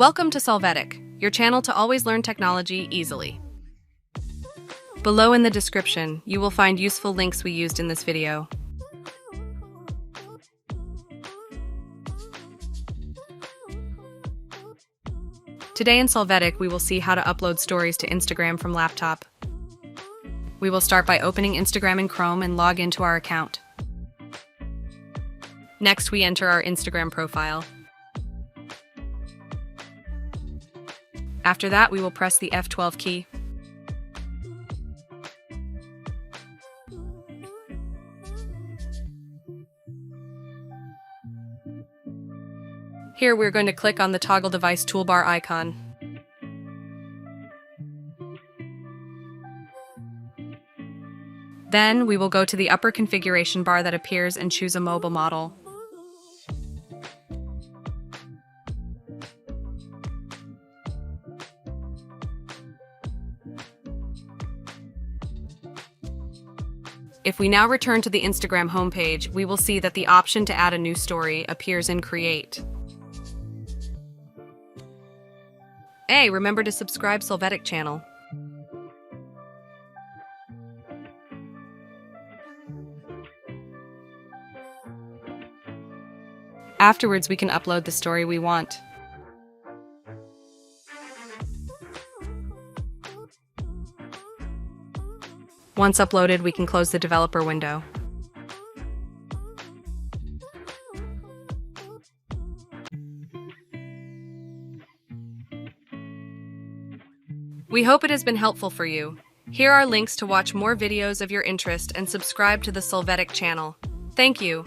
Welcome to Solvetic, your channel to always learn technology easily. Below in the description, you will find useful links we used in this video. Today in Solvetic, we will see how to upload stories to Instagram from laptop. We will start by opening Instagram in Chrome and log into our account. Next, we enter our Instagram profile. After that, we will press the F12 key. Here, we're going to click on the toggle device toolbar icon. Then, we will go to the upper configuration bar that appears and choose a mobile model. If we now return to the Instagram homepage, we will see that the option to add a new story appears in Create. Hey, remember to subscribe Solvetic channel. Afterwards, we can upload the story we want. Once uploaded, we can close the developer window. We hope it has been helpful for you. Here are links to watch more videos of your interest and subscribe to the Solvetic channel. Thank you.